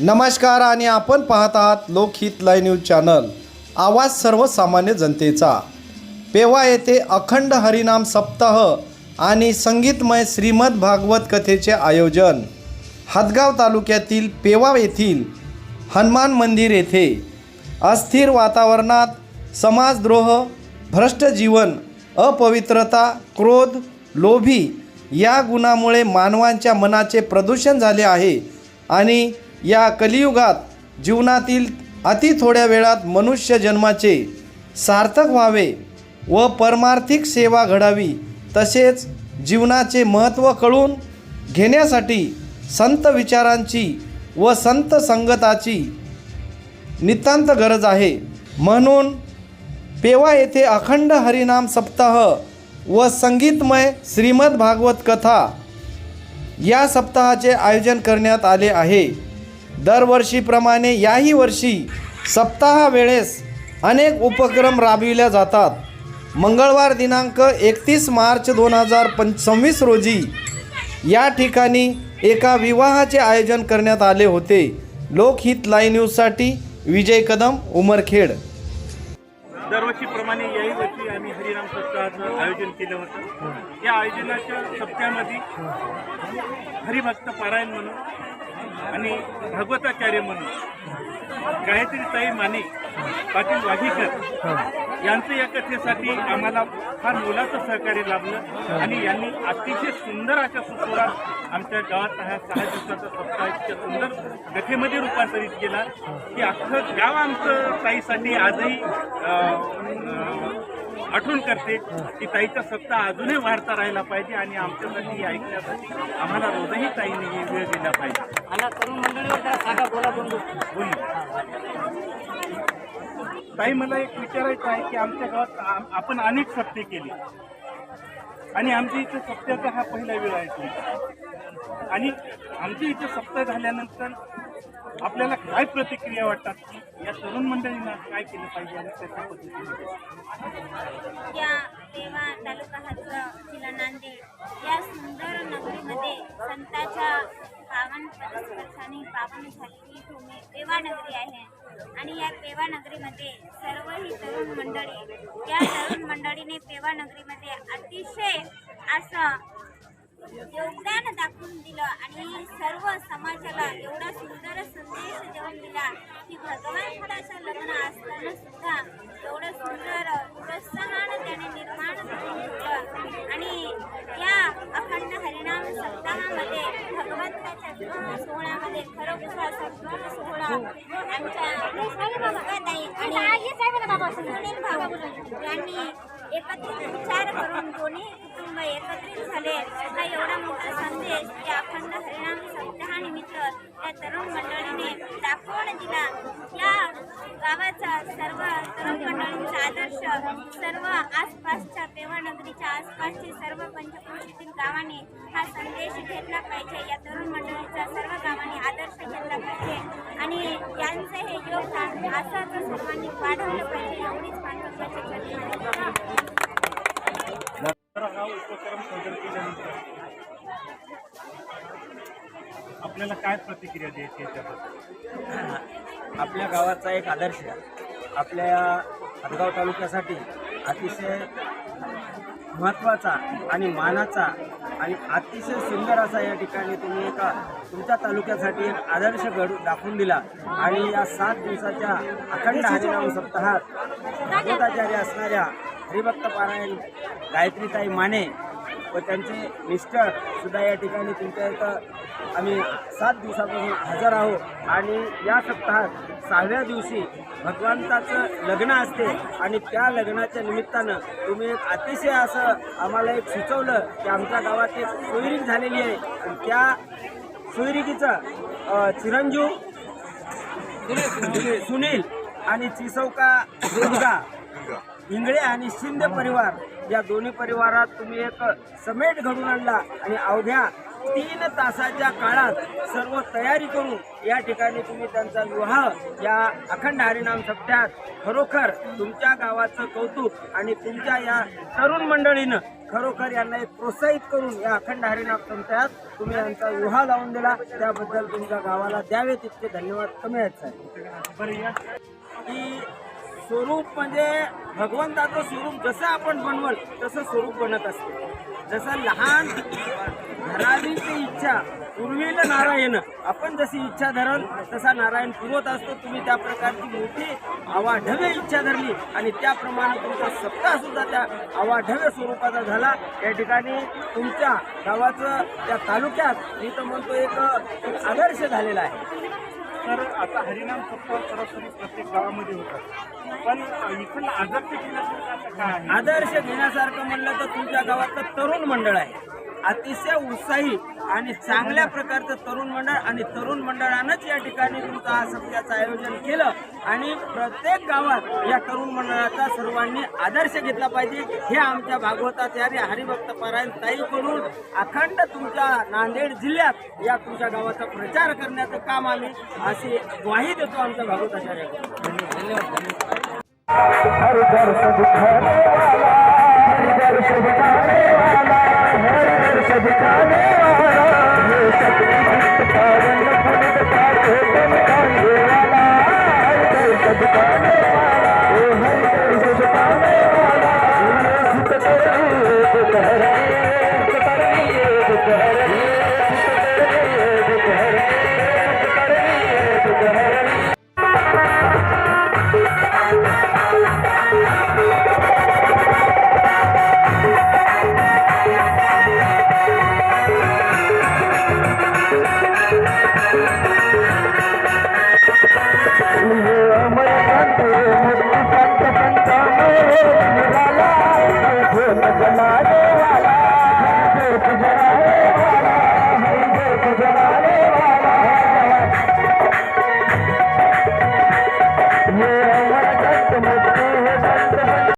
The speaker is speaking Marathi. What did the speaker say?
नमस्कार आणि आपण पाहत आहात लोकहित लाईव्ह न्यूज चॅनल, आवाज सर्वसामान्य जनतेचा। पेवा येथे अखंड हरिनाम सप्ताह आणि संगीतमय श्रीमद भागवत कथेचे आयोजन। हदगाव तालुक्यातील पेवा येथील हनुमान मंदिर येथे अस्थिर वातावरणात समाजद्रोह, भ्रष्ट जीवन, अपवित्रता, क्रोध, लोभी या गुणामुळे मानवांच्या मनाचे प्रदूषण झाले आहे आणि या कलियुगात जीवनातील अति थोड्या वेळात मनुष्य जन्माचे सार्थक व्हावे व परमार्थिक सेवा घडावी, तसेच जीवनाचे महत्त्व कळून घेण्यासाठी संत विचारांची व संत संगताची नितांत गरज आहे। म्हणून पेवा येथे अखंड हरिनाम सप्ताह व संगीतमय श्रीमद भागवत कथा या सप्ताहाचे आयोजन करण्यात आले आहे। दरवर्षीप्रमाणे याही वर्षी सप्ताह वेळेस अनेक उपक्रम राबविले जातात। मंगळवार दिनांक 31 मार्च 2026 रोजी या ठिकाणी एका विवाहाचे आयोजन करण्यात आले होते। लोकहित लाईव्ह न्यूजसाठी विजय कदम, उमरखेड। दरवर्षीप्रमाणे याही वर्षी आम्ही हरिनाम सप्ताहाचं आयोजन केलं होतं। या आयोजनाच्या सप्त्यामध्ये हरिभक्त पारायण म्हणून आणि भागवताचार्य म्हणून गायत्री ताई माने पाटील वाघीकर यांचं या कथेसाठी आम्हाला फार मोलाचं सहकार्य लाभलं आणि यांनी अतिशय सुंदर अशा सुस्वरात आमच्या गावात हा 6 दिवसाचा सप्ताह इतक्या सुंदर कथेमध्ये रूपांतरित केला की अख्खं गाव आमचं ताईसाठी आजही आठवण करते की ताईचा सप्ताह अजूनही वाढता राहिला पाहिजे आणि आमच्यासाठी ऐकण्यासाठी आम्हाला रोजही ताईने वेळ दिला पाहिजे। ताई, मला एक विचारायचं आहे की आमच्या गावात आपण अनेक सप्ते केले आणि आमच्या इथे सप्त्याचा हा पहिला वेळ आहे तुमचा, आणि आमच्या इथे सप्ताह झाल्यानंतर आपल्याला काय प्रतिक्रिया वाटतात की या तरुण मंडळींना काय केलं पाहिजे आणि कशा पद्धतीने? या पेवा तालुका जिल्हा नांदेड या सुंदर नगरीमध्ये संतांच्या पावन पदस्पर्शाने पावन झालेली भूमी पेवा नगरी आहे आणि या पेवा नगरीमध्ये सर्व ही तरुण मंडळी, या तरुण मंडळीने पेवा नगरीमध्ये अतिशय असं योगदान दाखवून दिलं आणि सर्व समाजाला एवढा सुंदर संदेश देऊन दिला की भगवान फळाचं लग्न असताना सुद्धा एवढं सुंदर प्रोत्साहन त्याने निर्माण करून ठेवलं। आणि या अखंड हरिनाम सप्ताहामध्ये भगवंताच्या विवाह सोहळ्यामध्ये खरोखर असा विवाह सोहळा आमच्या ताई आणि सुनील भाऊ यांनी एकत्रित विचार करून दोन्ही कुटुंब एकत्रित झाले। हा एवढा मोठा संदेश या अखंड हरिनाम सप्ताहानिमित्त या तरुण मंडळीने दाखवून दिला। या गावाचा सर्व तरुण मंडळींचा आदर्श सर्व आसपासच्या पेवा नगरीच्या आसपासचे सर्व पंचक्रोशीतील गावांनी हा संदेश घेतला पाहिजे। या तरुण मंडळीचा सर्व गावांनी आदर्श घेतला पाहिजे आणि यांचे हे योगदान असंच सर्वांनी वाढवलं पाहिजे, एवढीच महत्त्वाची हा उपक्रम सादर केल्यानंतर आपल्याला काय प्रतिक्रिया द्यायची याच्याबद्दल? आपल्या गावाचा एक आदर्श आपल्या हदगाव तालुक्यासाठी अतिशय महत्त्वाचा आणि मानाचा आणि अतिशय सुंदर असा या ठिकाणी तुम्ही एका तुमच्या तालुक्यासाठी एक आदर्श दाखवून दिला आणि या 7 दिवसाच्या अखंड हरिनाम सप्ताहात भागवताचार्य असणाऱ्या हरिभक्त पारायण गायत्रीताई माने व त्यांचे मिस्टर सुद्धा या ठिकाणी तुमच्या इथं आम्ही 7 दिवसापासून हजर आहोत आणि या सप्ताहात 6व्या दिवशी भगवंताचं लग्न असते आणि त्या लग्नाच्या निमित्तानं तुम्ही एक अतिशय असं आम्हाला एक सुचवलं की आमच्या गावात एक सोयरीक झालेली आहे आणि त्या सोयरिकीचं चिरंजीव सुनील आणि चिसौका दुर्गा इंगळे आणि शिंदे परिवार या दोन्ही परिवारात तुम्ही एक समेट घडून आणला आणि अवघ्या 3 तासाच्या काळात सर्व तयारी करून या ठिकाणी तुम्ही त्यांचा विवाह या अखंड हरिनाम सप्त्यात खरोखर तुमच्या गावाचं कौतुक आणि तुमच्या या तरुण मंडळीनं खरोखर यांना एक प्रोत्साहित करून या अखंड हरिनाम संस्थेत तुम्ही यांचा विवाह लावून दिला, त्याबद्दल तुमच्या गावाला द्यावे तितके धन्यवाद कमी आहेत साहेब. बरं या की स्वरूप म्हणजे भगवंताचं स्वरूप जसं आपण बनवल तसं स्वरूप बनत असते. जसं लहान धरावीची इच्छा पूर्वीला नारायण, आपण जशी इच्छा धरल तसा नारायण पुरवत असतो. तुम्ही त्या प्रकारची मोठी आवाढव्य इच्छा धरली आणि त्याप्रमाणे तुमचा सप्ताह सुद्धा त्या आवाढव्य स्वरूपाचा झाला. या ठिकाणी तुमच्या गावाचं त्या तालुक्यात मी तर म्हणतो एक आदर्श झालेला आहे. तर आता हरिनाम सप्ताह सरासरी प्रत्येक गावामध्ये होतात, पण इथून आदर्श केल्यासारखं काय आहे? आदर्श घेण्यासारखं म्हणलं तर तुमच्या गावातलं तरुण मंडळ आहे. अतिशय उत्साही आणि चांगल्या प्रकारचं तरुण मंडळ, आणि तरुण मंडळानंच या ठिकाणी तुमचं हा सप्त्याचं आयोजन केलं. आणि प्रत्येक गावात या तरुण मंडळाचा सर्वांनी आदर्श घेतला पाहिजे. हे आमच्या भागवताचार्य हरिभक्त पारायण ताईकडून अखंड तुमच्या नांदेड जिल्ह्यात या तुमच्या गावाचा प्रचार करण्याचं काम आम्ही अशी ग्वाही देतो आमच्या भागवताचार्याकडून. धन्यवाद. हर दर्श दिखाने वाला, हर दर्श दिखाने वाला, हर दर्श दिखाने वाला, ये सतगुरु कारण पुनित पाठे तुम कांगे